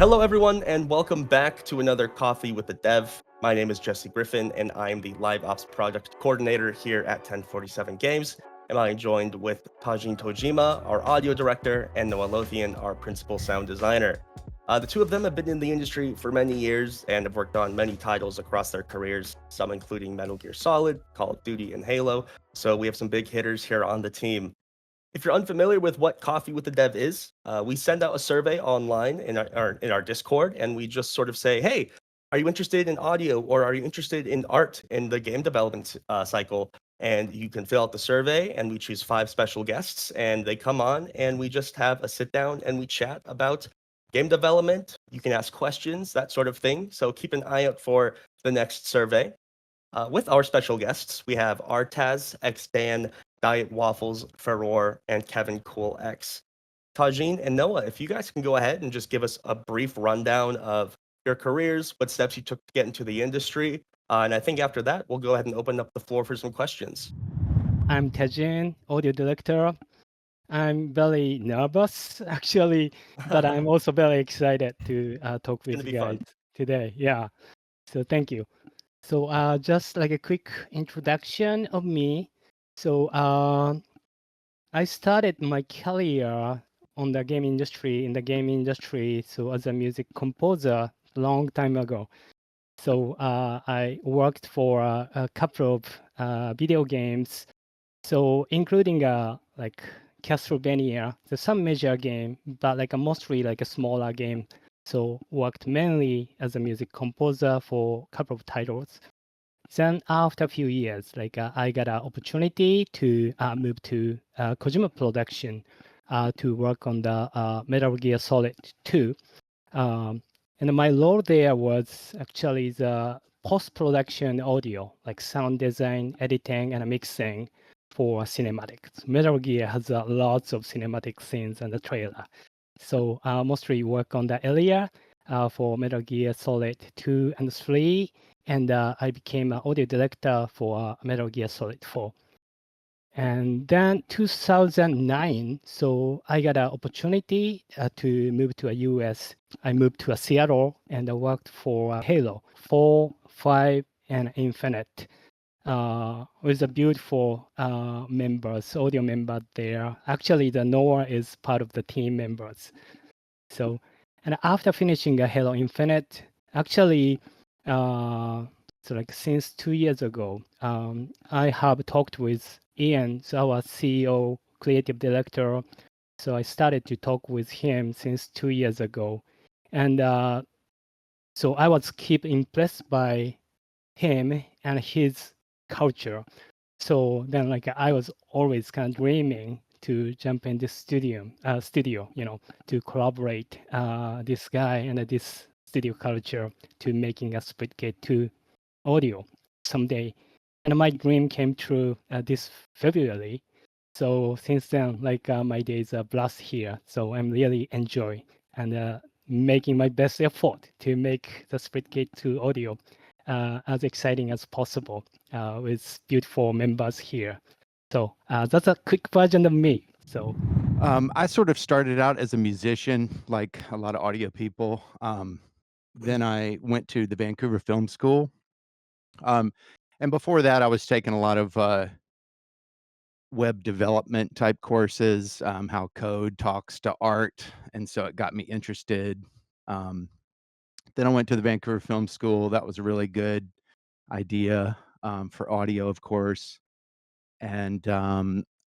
Hello, everyone, and welcome back to another Coffee with the Dev. My name is Jesse Griffin, and I am the Live Ops Project Coordinator here at 1047 Games. And I'm joined with Tajeen Tojima, our audio director, and Noah Lothian, our principal sound designer. The two of them have been in the industry for many years and have worked on many titles across their careers, some including Metal Gear Solid, Call of Duty, and Halo. So we have some big hitters here on the team. If you're unfamiliar with what Coffee with the Dev is, we send out a survey online in our Discord, and we just sort of say, "Hey, are you interested in audio or are you interested in art in the game development cycle?" And you can fill out the survey, and we choose five special guests, and they come on, and we just have a sit down and we chat about game development. You can ask questions, that sort of thing. So keep an eye out for the next survey. With our special guests, we have Artaz, Xdan, Diet Waffles, Ferror, and Kevin Cool X. Tajeen and Noah, if you guys can go ahead and just give us a brief rundown of your careers, what steps you took to get into the industry, and I think after that, we'll go ahead and open up the floor for some questions. I'm Tajeen, audio director. I'm very nervous, actually, but I'm It's also very excited to talk going with to you be guys fun. today. Yeah, so thank you. So just like a quick introduction of me. So I started my career on the game industry, in the game industry, so as a music composer a long time ago. So I worked for a couple of video games, so including like Castlevania, so some major game, but like a mostly like a smaller game. So worked mainly as a music composer for a couple of titles. Then after a few years, like I got an opportunity to move to Kojima Production to work on the Metal Gear Solid 2. Um, and my role there was actually the post-production audio, like sound design, editing, and mixing for cinematics. Metal Gear has lots of cinematic scenes and the trailer. So mostly work on that area for Metal Gear Solid 2 and 3. And I became an audio director for Metal Gear Solid 4. And then 2009, so I got an opportunity to move to a US. I moved to Seattle and I worked for Halo 4, 5, and Infinite with a beautiful members, audio member there. Actually, the Noah is part of the team members. So, and after finishing Halo Infinite, actually, so like since 2 years ago, I have talked with Ian, so our CEO, creative director. So I started to talk with him since 2 years ago, and so I was keep impressed by him and his culture. So then, like I was always kind of dreaming to jump in this studio, to collaborate this guy and this studio culture to making a Splitgate 2 audio someday. And my dream came true this February. So since then, like my days are blessed here. So I'm really enjoy and making my best effort to make the Splitgate 2 audio as exciting as possible with beautiful members here. So that's a quick version of me. So I sort of started out as a musician, like a lot of audio people. Then I went to the Vancouver Film School. And before that, I was taking a lot of web development type courses, how code talks to art. And so it got me interested. Um, then I went to the Vancouver Film School. That was a really good idea for audio, of course. And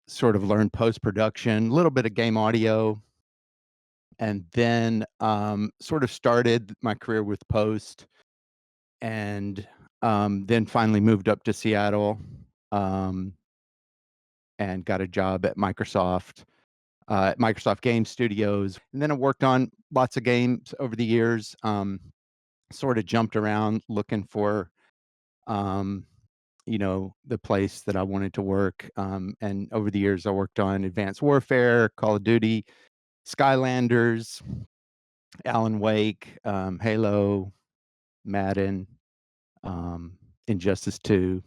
sort of learned post production, a little bit of game audio, and then sort of started my career with Post, and then finally moved up to Seattle um, and got a job at Microsoft Game Studios. And then I worked on lots of games over the years, sort of jumped around looking for the place that I wanted to work. And over the years, I worked on Advanced Warfare, Call of Duty, Skylanders, Alan Wake, Halo, Madden, Injustice 2.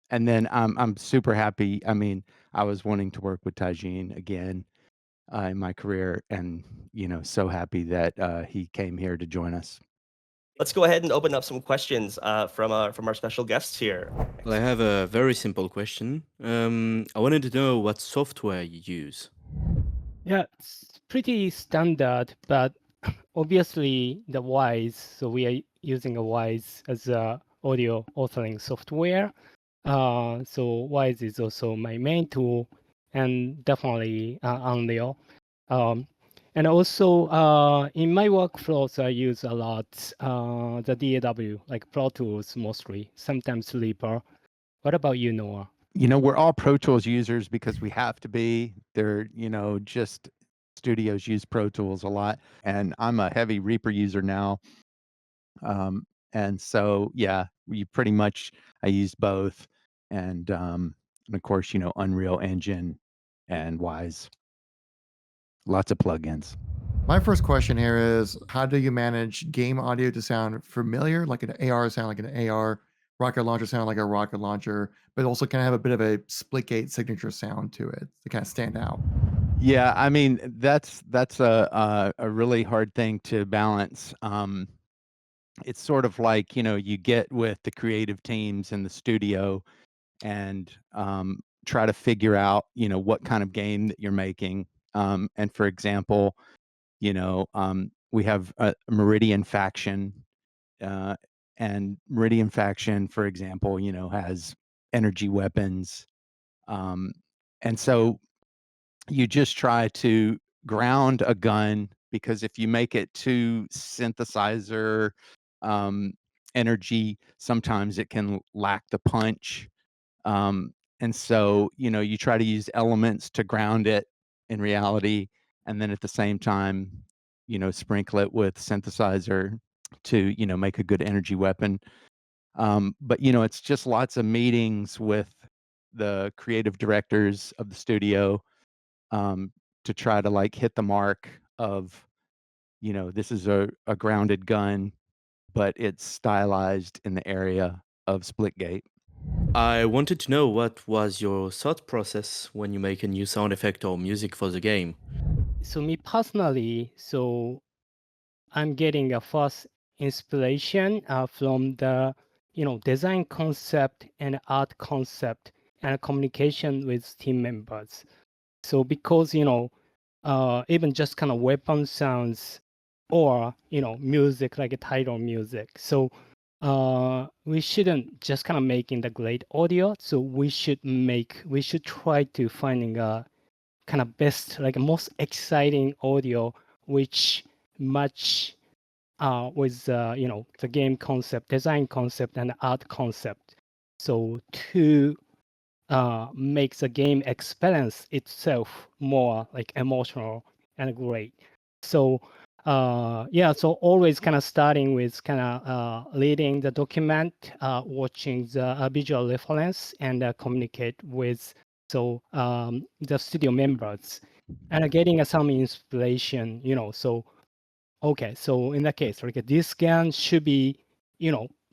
And then I'm super happy. I mean, I was wanting to work with Tajeen again. in my career, and so happy that he came here to join us. Let's go ahead and open up some questions from our special guests here. Well, I have a very simple question. I wanted to know what software you use. Yeah, it's pretty standard, but obviously the Wise. So we are using a Wise as a audio authoring software. So Wise is also my main tool, and definitely Unreal. And also in my workflows, I use a lot the DAW, like Pro Tools mostly, sometimes Reaper. What about you, Noah? We're all Pro Tools users because we have to be. They're, just studios use Pro Tools a lot, and I'm a heavy Reaper user now. And so, yeah, we pretty much I used both, and of course, Unreal Engine and Wise. Lots of plugins. My first question here is, how do you manage game audio to sound familiar, like an AR sound like an AR, rocket launcher sound like a rocket launcher, but also kind of have a bit of a Splitgate signature sound to it to kind of stand out? Yeah, I mean that's a really hard thing to balance. It's sort of like you get with the creative teams in the studio and try to figure out what kind of game that you're making. And for example, we have a Meridian faction, and Meridian faction, for example, has energy weapons, and so you just try to ground a gun, because if you make it too synthesizer um, energy, sometimes it can lack the punch. And so, you try to use elements to ground it in reality, and then at the same time, sprinkle it with synthesizer to, make a good energy weapon. But, it's just lots of meetings with the creative directors of the studio um, to try to like hit the mark of, this is a grounded gun, but it's stylized in the area of Splitgate. I wanted to know what was your thought process when you make a new sound effect or music for the game. So me personally, so I'm getting a first inspiration from the design concept and art concept and communication with team members. So because even just kind of weapon sounds or music like a title music. So we shouldn't just kind of making the great audio. So we should try to finding a kind of best like most exciting audio which match with the game concept, design concept, and art concept. So to make the game experience itself more like emotional and great. So so always kind of starting with kind of reading the document, watching the visual reference, and communicate with the studio members, and getting some inspiration. So okay, so in that case, like this scan should be,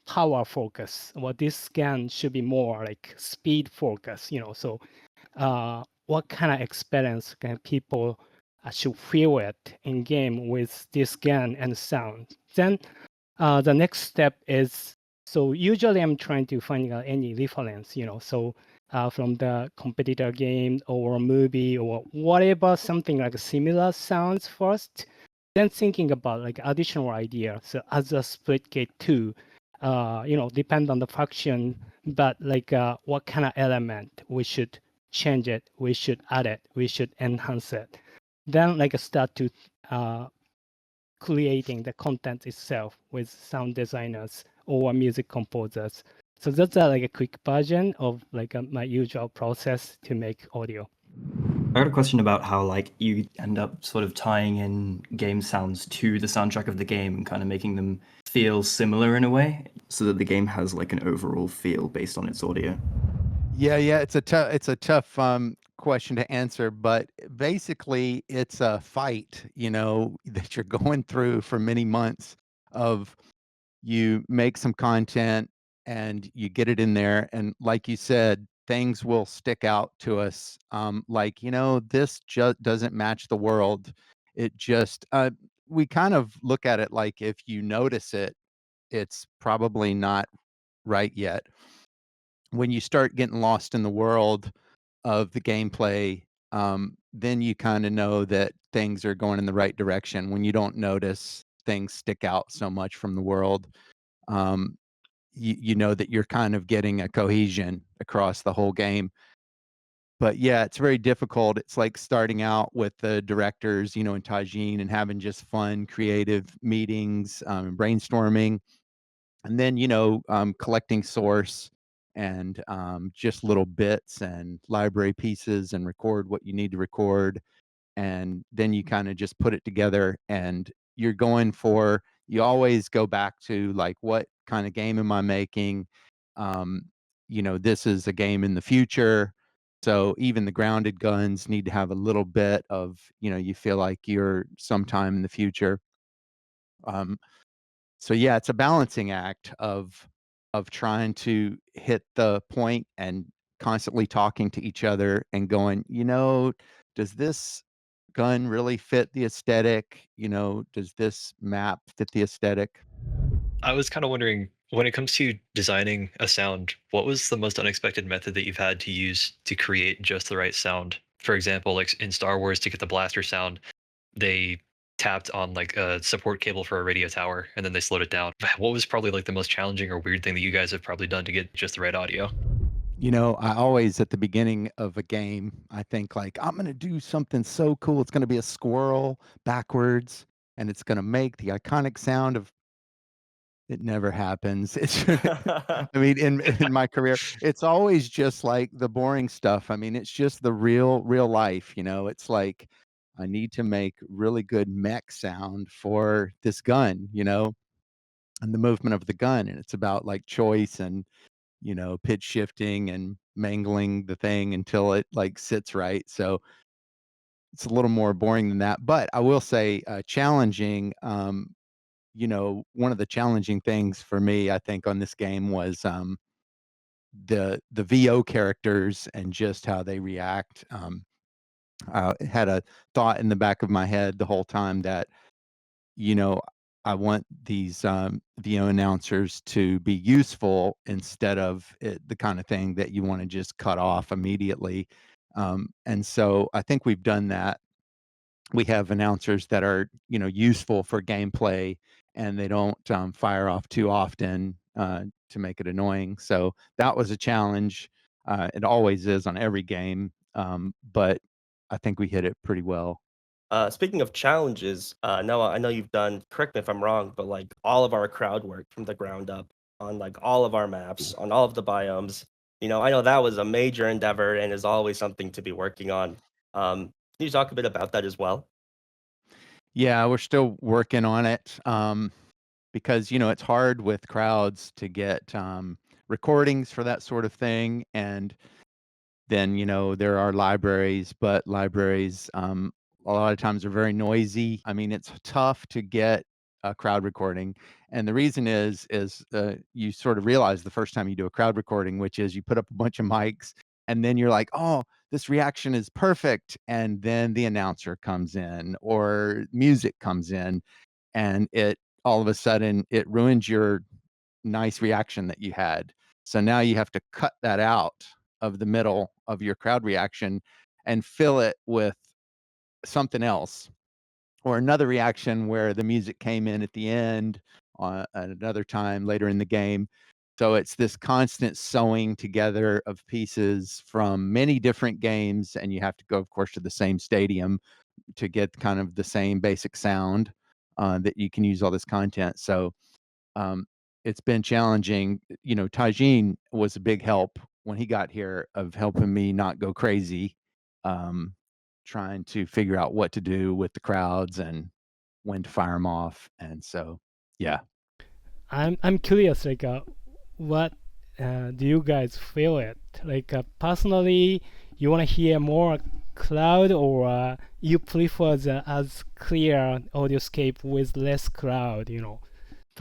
power focus, or this scan should be more like speed focus, So what kind of experience can people should feel it in game with this scan and sound? Then the next step is, so usually I'm trying to find any reference, so from the competitor game or movie or whatever, something like similar sounds first, then thinking about like additional idea. So as a Splitgate 2, depend on the faction, but like what kind of element we should change it, we should add it, we should enhance it. Then like start to creating the content itself with sound designers or music composers. So that's like a quick version of like my usual process to make audio. I got a question about how like you end up sort of tying in game sounds to the soundtrack of the game and kind of making them feel similar in a way, so that the game has like an overall feel based on its audio. Yeah, it's a tough question to answer, but basically it's a fight, that you're going through for many months of you make some content and you get it in there, and like you said, things will stick out to us. Like, this just doesn't match the world. It just, we kind of look at it like if you notice it, it's probably not right yet. When you start getting lost in the world of the gameplay, then you kind of know that things are going in the right direction. When you don't notice things stick out so much from the world, um, you know that you're kind of getting a cohesion across the whole game. But yeah, it's very difficult. It's like starting out with the directors, in Tajeen and having just fun, creative meetings, brainstorming, and then collecting source and just little bits and library pieces and record what you need to record, and then you kind of just put it together, and you always go back to like, what kind of game am I making? um this is a game in the future, so even the grounded guns need to have a little bit of, you feel like you're sometime in the future. um so yeah, it's a balancing act of trying to hit the point and constantly talking to each other and going, does this gun really fit the aesthetic? Does this map fit the aesthetic? I was kind of wondering, when it comes to designing a sound, what was the most unexpected method that you've had to use to create just the right sound? For example, like in Star Wars, to get the blaster sound, they tapped on like a support cable for a radio tower and then they slowed it down. What was probably like the most challenging or weird thing that you guys have probably done to get just the right audio? I always, at the beginning of a game, I think like, I'm going to do something so cool. It's going to be a squirrel backwards and it's going to make the iconic sound of. It never happens. I mean, in my career, it's always just like the boring stuff. I mean, it's just the real life, It's like, I need to make really good mech sound for this gun, and the movement of the gun, and it's about like choice and, pitch shifting and mangling the thing until it like sits right. So it's a little more boring than that, but I will say, challenging. One of the challenging things for me, I think, on this game was, the VO characters and just how they react. I had a thought in the back of my head the whole time that, you know, I want these, VO announcers to be useful instead of the kind of thing that you want to just cut off immediately. And so I think we've done that. We have announcers that are, useful for gameplay, and they don't, fire off too often, to make it annoying. So that was a challenge. It always is on every game, but I think we hit it pretty well. Speaking of challenges, Noah, I know you've done, correct me if I'm wrong, but like all of our crowd work from the ground up on like all of our maps, on all of the biomes. I know that was a major endeavor and is always something to be working on. Can you talk a bit about that as well? Yeah, we're still working on it, because it's hard with crowds to get, recordings for that sort of thing, and then, there are libraries, but libraries, a lot of times are very noisy. I mean, it's tough to get a crowd recording. And the reason is you sort of realize the first time you do a crowd recording, which is you put up a bunch of mics and then you're like, oh, this reaction is perfect. And then the announcer comes in or music comes in, and it all of a sudden it ruins your nice reaction that you had. So now you have to cut that out of the middle of your crowd reaction and fill it with something else, or another reaction where the music came in at the end, at another time later in the game. So it's this constant sewing together of pieces from many different games, and you have to go, of course, to the same stadium to get kind of the same basic sound, that you can use all this content. So, it's been challenging. Tajeen was a big help when he got here of helping me not go crazy, um, trying to figure out what to do with the crowds and when to fire them off. And so, yeah. I'm curious, like, what do you guys feel it? Like, personally, you want to hear more cloud, or you prefer the as clear audioscape with less cloud?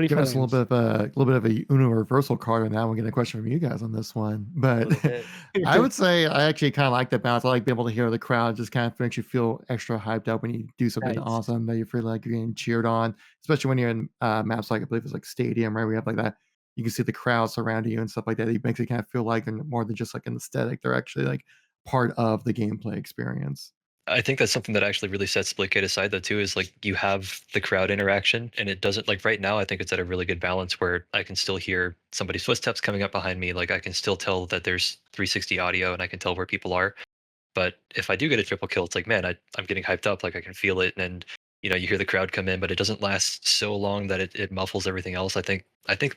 Give us a preference. little bit of a universal card on that one. Get a question from you guys on this one, but little bit. I would say I actually kind of like that balance. I like being able to hear the crowd. Just kind of makes you feel extra hyped up when you do something Right. awesome that you feel like you're getting cheered on, especially when you're in maps like I believe it's like Stadium, right? We have like that. You can see the crowd surrounding you and stuff like that. It makes it kind of feel like they're more than just like an aesthetic. They're actually like part of the gameplay experience. I think that's something that actually really sets Splitgate aside, though, too, is like you have the crowd interaction, and it doesn't like right now. I think it's at a really good balance where I can still hear somebody's footsteps coming up behind me. Like I can still tell that there's 360 audio, and I can tell where people are. But if I do get a triple kill, it's like, man, I'm getting hyped up. Like I can feel it, and you hear the crowd come in, but it doesn't last so long that it muffles everything else. I think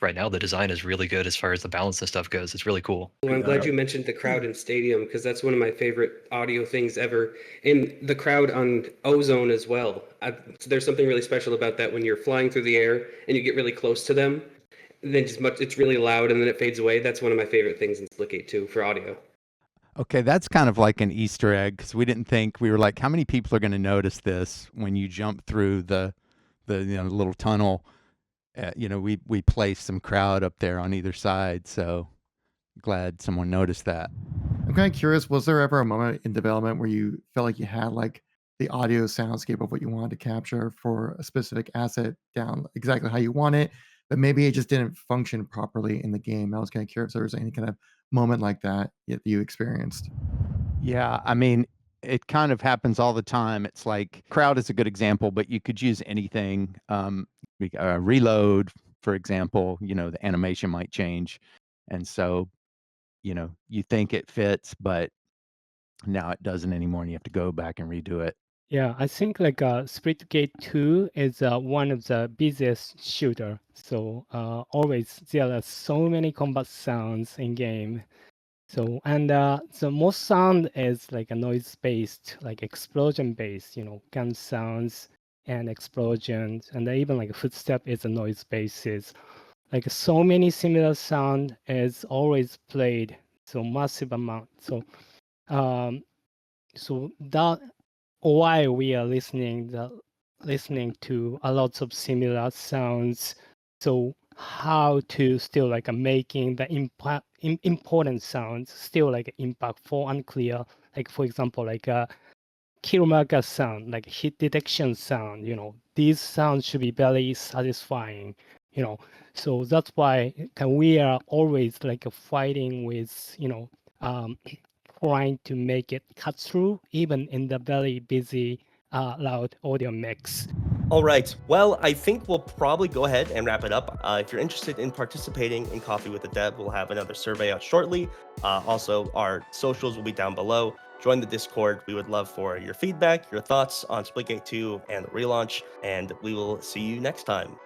right now the design is really good as far as the balance and stuff goes. It's really cool. Well, I'm glad you mentioned the crowd in Stadium because that's one of my favorite audio things ever. And the crowd on Ozone as well. There's something really special about that when you're flying through the air and you get really close to them. And then it's really loud and then it fades away. That's one of my favorite things in Splitgate 2 for audio. Okay, that's kind of like an Easter egg because we didn't think we were like, how many people are going to notice this when you jump through the little tunnel? We placed some crowd up there on either side, so glad someone noticed that. I'm kind of curious, was there ever a moment in development where you felt like you had like the audio soundscape of what you wanted to capture for a specific asset down exactly how you want it, but maybe it just didn't function properly in the game? I was kind of curious if there was any kind of moment like that you experienced. Yeah, I mean, it kind of happens all the time. It's like crowd is a good example, but you could use anything. Reload, for example, the animation might change. And so, you think it fits, but now it doesn't anymore and you have to go back and redo it. Yeah, I think like Splitgate 2 is one of the busiest shooter. So always there are so many combat sounds in game. So and the most sound is like a noise based, like explosion based, gun sounds and explosions, and even like a footstep is a noise basis. Like so many similar sound is always played, so massive amount. So that why we are listening to a lot of similar sounds. So how to still like making the important sounds still like impactful and clear. Like for example, like a kill marker sound, like hit detection sound. These sounds should be very satisfying. So that's why we are always like fighting with trying to make it cut through even in the very busy loud audio mix. All right. Well, I think we'll probably go ahead and wrap it up. If you're interested in participating in Coffee with the Dev, we'll have another survey out shortly. Also, our socials will be down below. Join the Discord. We would love for your feedback, your thoughts on Splitgate 2 and the relaunch, and we will see you next time.